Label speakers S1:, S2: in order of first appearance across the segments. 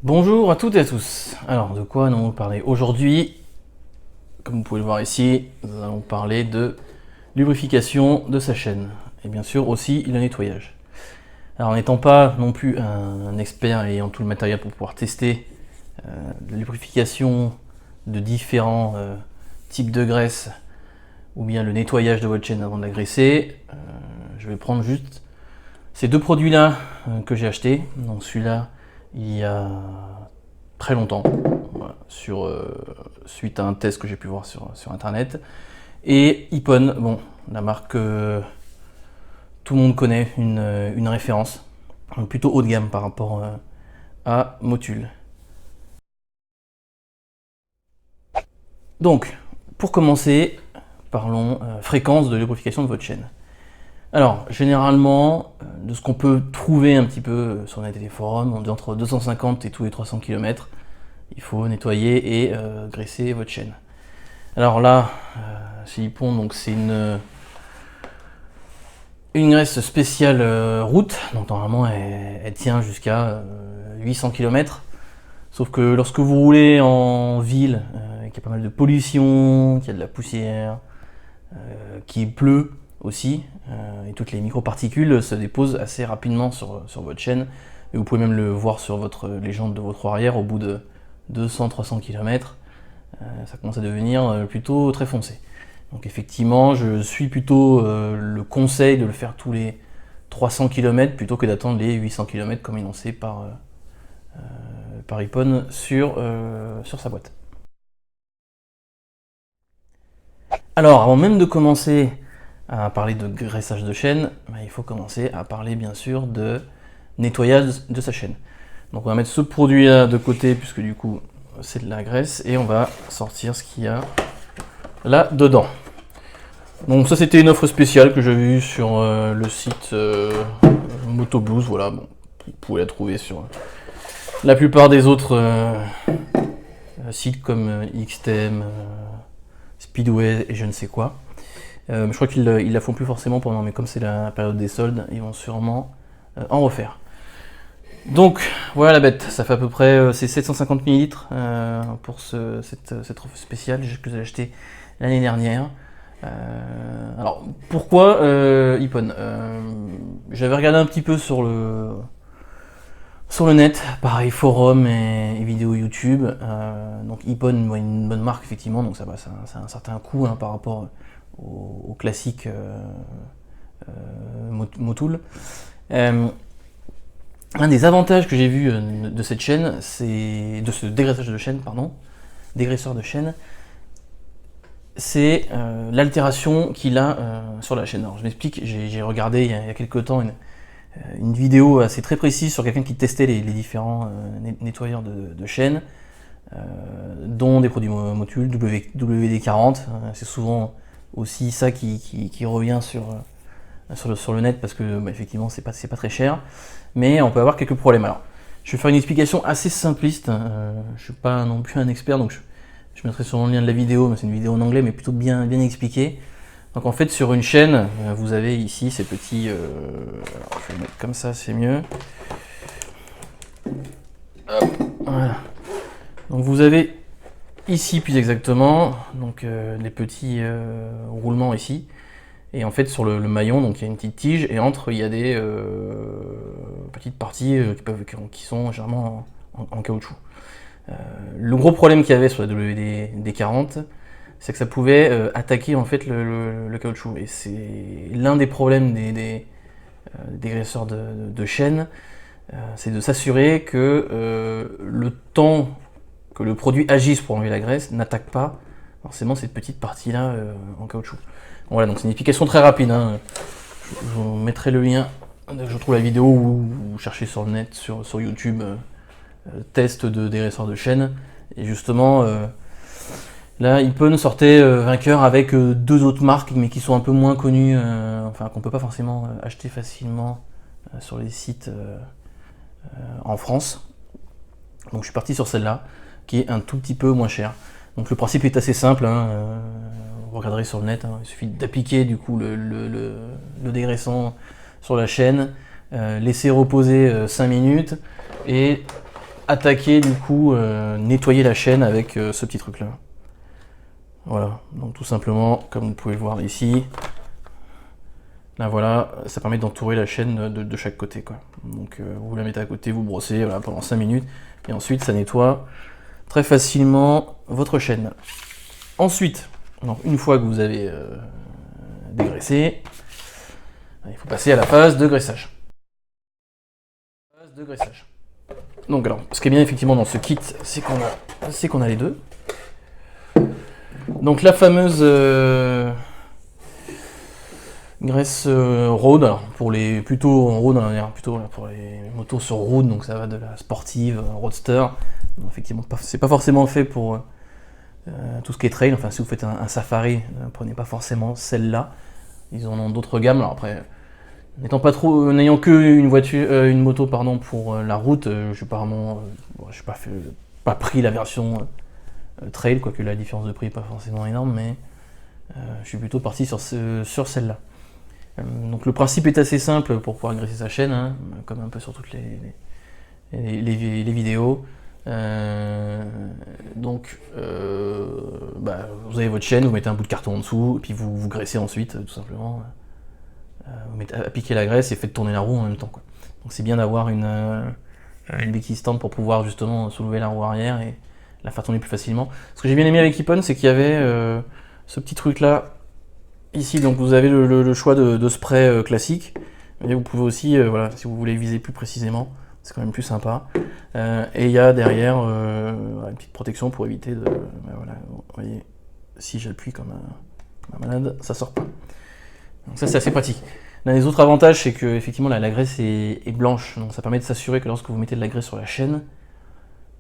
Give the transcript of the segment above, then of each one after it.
S1: Bonjour à toutes et à tous. Alors, de quoi allons-nous parler aujourd'hui? Comme vous pouvez le voir ici, nous allons parler de lubrification de sa chaîne et bien sûr aussi le nettoyage. Alors, n'étant pas non plus un expert ayant tout le matériel pour pouvoir tester la lubrification de différents types de graisse ou bien le nettoyage de votre chaîne avant de la graisser, je vais prendre juste ces deux produits-là que j'ai achetés. Donc celui-là, il y a très longtemps, voilà, suite à un test que j'ai pu voir sur internet. Et Ipon, bon, la marque que tout le monde connaît, une référence, plutôt haut de gamme par rapport à Motul. Donc, pour commencer, parlons fréquence de lubrification de votre chaîne. Alors, généralement, de ce qu'on peut trouver un petit peu sur net et les forums, on dit entre 250 et tous les 300 km, il faut nettoyer et graisser votre chaîne. Alors là, chez Ipon, donc c'est une graisse spéciale route, donc normalement elle tient jusqu'à 800 km. Sauf que lorsque vous roulez en ville, qu'il y a pas mal de pollution, qu'il y a de la poussière, qu'il pleut aussi, et toutes les microparticules se déposent assez rapidement sur votre chaîne. Et vous pouvez même le voir sur les jantes de votre arrière au bout de 200-300 km. Ça commence à devenir plutôt très foncé. Donc effectivement, je suis plutôt le conseil de le faire tous les 300 km plutôt que d'attendre les 800 km comme énoncé par Ipon sur sa boîte. Alors, avant même de commencer à parler de graissage de chaîne, il faut commencer à parler bien sûr de nettoyage de sa chaîne. Donc on va mettre ce produit là de côté puisque du coup c'est de la graisse et on va sortir ce qu'il y a là dedans. Donc ça c'était une offre spéciale que j'ai vue sur le site Motoblues, voilà, bon, vous pouvez la trouver sur la plupart des autres sites comme XTM, Speedway et je ne sais quoi. Je crois qu'ils la font plus forcément pendant, mais comme c'est la période des soldes, ils vont sûrement en refaire. Donc voilà la bête, ça fait à peu près c'est 750 ml pour cette offre spéciale que j'ai acheté l'année dernière. Alors pourquoi Ipon? J'avais regardé un petit peu sur le net, pareil forum et vidéos YouTube. Donc Ipon, une bonne marque effectivement, donc ça a un certain coût par rapport au classique Motul. Un des avantages que j'ai vu de cette chaîne, c'est de ce dégraissage de chaîne, dégraisseur de chaîne, c'est l'altération qu'il a sur la chaîne. Alors je m'explique, j'ai regardé il y a quelques temps une vidéo assez très précise sur quelqu'un qui testait les différents nettoyeurs de chaîne, dont des produits Motul, WD-40. C'est souvent aussi ça qui revient sur le net parce que effectivement c'est pas très cher, mais on peut avoir quelques problèmes. Alors je vais faire une explication assez simpliste, je suis pas non plus un expert, donc je mettrai sur le lien de la vidéo, mais c'est une vidéo en anglais mais plutôt bien expliquée. Donc en fait sur une chaîne, vous avez ici ces petits, alors je vais le mettre comme ça, c'est mieux. Hop, voilà. Donc vous avez ici plus exactement, donc les petits roulements ici. Et en fait sur le maillon, donc il y a une petite tige et entre il y a des petites parties qui sont généralement en caoutchouc. Le gros problème qu'il y avait sur la WD-40, c'est que ça pouvait attaquer en fait le caoutchouc. Et c'est l'un des problèmes des graisseurs de chaîne, c'est de s'assurer que le temps que le produit agisse pour enlever la graisse n'attaque pas forcément cette petite partie là en caoutchouc. Voilà, donc c'est une explication très rapide. Je vous mettrai le lien. Je trouve la vidéo où vous cherchez sur le net, sur YouTube, test de dégraisseur de chaîne. Et justement, là, Ipon sortait vainqueur avec deux autres marques, mais qui sont un peu moins connues, enfin qu'on peut pas forcément acheter facilement sur les sites en France. Donc je suis parti sur celle-là, qui est un tout petit peu moins chère. Donc le principe est assez simple, vous regarderez sur le net, il suffit d'appliquer du coup le dégraissant sur la chaîne, laisser reposer 5 minutes et attaquer du coup, nettoyer la chaîne avec ce petit truc là. Voilà, donc tout simplement, comme vous pouvez le voir ici, là voilà, ça permet d'entourer la chaîne de chaque côté, quoi. Donc vous la mettez à côté, vous brossez voilà, pendant 5 minutes, et ensuite ça nettoie très facilement votre chaîne. Ensuite, donc, une fois que vous avez dégraissé, il faut passer à la phase de graissage. Donc alors, ce qui est bien effectivement dans ce kit, c'est qu'on a les deux. Donc la fameuse graisse road, alors pour les plutôt en road, plutôt pour les motos sur road, donc ça va de la sportive, roadster. Donc, effectivement, c'est pas forcément fait pour tout ce qui est trail. Enfin, si vous faites un safari, prenez pas forcément celle-là. Ils en ont d'autres gammes. Alors après, n'ayant que une moto pardon pour la route, je n'ai pas pris la version trail, quoique la différence de prix n'est pas forcément énorme, mais je suis plutôt parti sur celle-là. Donc le principe est assez simple pour pouvoir graisser sa chaîne, hein, comme un peu sur toutes les vidéos. Donc vous avez votre chaîne, vous mettez un bout de carton en dessous, et puis vous graissez ensuite, tout simplement. Vous mettez à piquer la graisse et faites tourner la roue en même temps, quoi. Donc c'est bien d'avoir une béquille stand pour pouvoir justement soulever la roue arrière et la faire tourner plus facilement. Ce que j'ai bien aimé avec Ippon, c'est qu'il y avait ce petit truc là ici, donc vous avez le choix de spray classique, mais vous pouvez aussi, voilà, si vous voulez viser plus précisément, c'est quand même plus sympa. Et il y a derrière une petite protection pour éviter de... voilà, vous voyez, si j'appuie comme un malade, ça sort pas. Donc ça c'est assez pratique. L'un des autres avantages, c'est que effectivement la graisse est blanche, donc ça permet de s'assurer que lorsque vous mettez de la graisse sur la chaîne,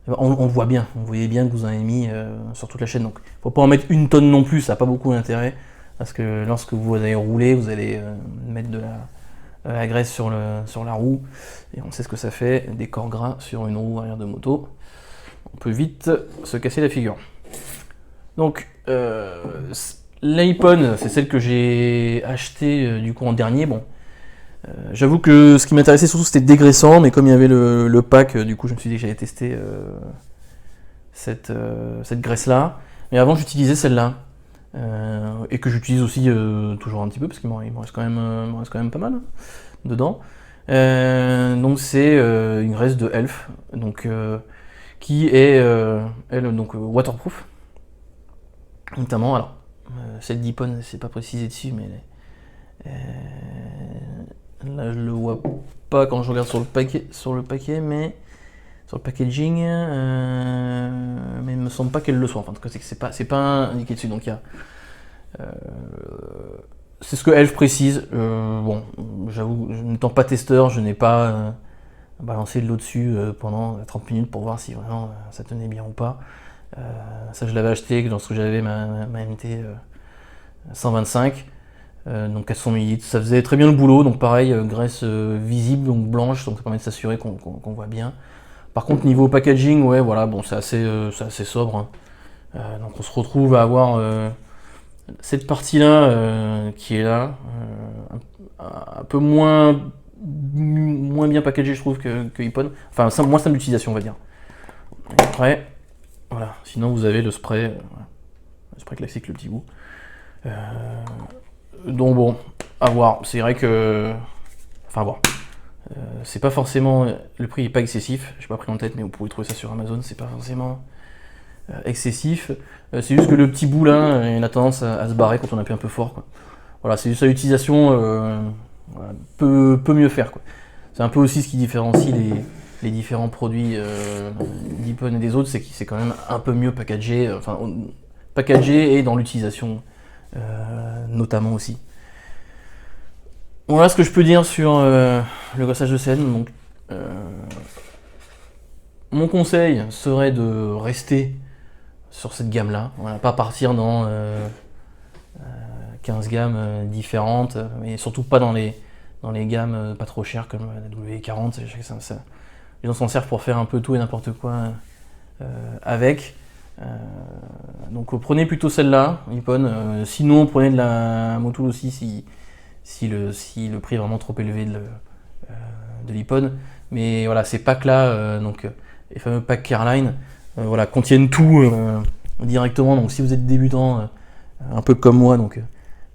S1: on voit bien, vous voyez bien que vous en avez mis sur toute la chaîne. Donc il ne faut pas en mettre une tonne non plus, ça n'a pas beaucoup d'intérêt, parce que lorsque vous allez rouler, vous allez mettre de la graisse sur la roue, et on sait ce que ça fait, des corps gras sur une roue arrière de moto, on peut vite se casser la figure. Donc l'Ippon, c'est celle que j'ai achetée du coup en dernier. Bon, j'avoue que ce qui m'intéressait surtout c'était dégraissant, mais comme il y avait le pack, du coup je me suis dit que j'allais tester cette graisse là. Mais avant j'utilisais celle-là, et que j'utilise aussi toujours un petit peu parce qu'il m'en reste quand même pas mal dedans. Donc c'est une graisse de Elf, donc qui est elle donc waterproof notamment. Alors celle d'Ippon, c'est pas précisé dessus, mais là je le vois pas quand je regarde sur le paquet, mais sur le packaging, mais il me semble pas qu'elle le soit. Enfin, en tout cas, c'est pas indiqué dessus. Donc il y a, c'est ce que Elf précise. Bon, j'avoue, n'étant pas testeur, je n'ai pas balancé de l'eau dessus pendant 30 minutes pour voir si vraiment ça tenait bien ou pas. Ça, je l'avais acheté lorsque j'avais ma MT 125, donc 400 ml. Ça faisait très bien le boulot. Donc pareil, graisse visible, donc blanche, donc ça permet de s'assurer qu'on voit bien. Par contre, niveau packaging, ouais, voilà, bon, c'est assez sobre, hein. Donc on se retrouve à avoir cette partie-là qui est là, un peu moins bien packagée, je trouve, que Ippon. Enfin, moins simple d'utilisation, on va dire. Et après, voilà. Sinon, vous avez le spray, le spray classique, le petit bout. Donc bon, à voir. C'est vrai que, enfin, à voir. C'est pas forcément, le prix est pas excessif, j'ai pas pris en tête, mais vous pouvez trouver ça sur Amazon, c'est pas forcément excessif. C'est juste que le petit bout là, il a tendance à se barrer quand on appuie un peu fort, quoi. Voilà, c'est juste à l'utilisation, voilà, peut mieux faire, quoi. C'est un peu aussi ce qui différencie les différents produits d'Ippon et des autres, c'est que c'est quand même un peu mieux packagé, enfin packagé et dans l'utilisation notamment aussi. Voilà ce que je peux dire sur le graissage de scène. Donc, mon conseil serait de rester sur cette gamme-là. Voilà, pas partir dans 15 gammes différentes, mais surtout pas dans les gammes pas trop chères comme la W40. Les gens s'en servent pour faire un peu tout et n'importe quoi avec. Donc prenez plutôt celle-là, Ippon. Sinon, prenez de la Motul aussi si le prix est vraiment trop élevé de l'Ippon. Mais voilà, c'est pack là, donc les fameux packs Careline, voilà, contiennent tout directement. Donc si vous êtes débutant, un peu comme moi, donc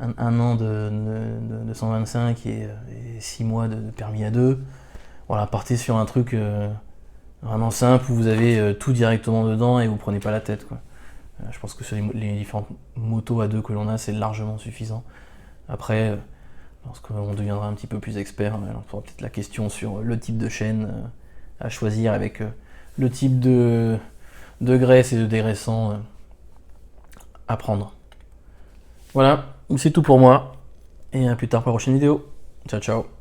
S1: un an de 125 et 6 mois de permis A2, voilà, partez sur un truc vraiment simple où vous avez tout directement dedans et vous prenez pas la tête, quoi. Je pense que sur les différentes motos A2 que l'on a, c'est largement suffisant. Après, lorsqu'on deviendra un petit peu plus expert, on posera peut-être la question sur le type de chaîne à choisir avec le type de graisse et de dégraissant à prendre. Voilà, c'est tout pour moi. Et à plus tard pour la prochaine vidéo. Ciao ciao.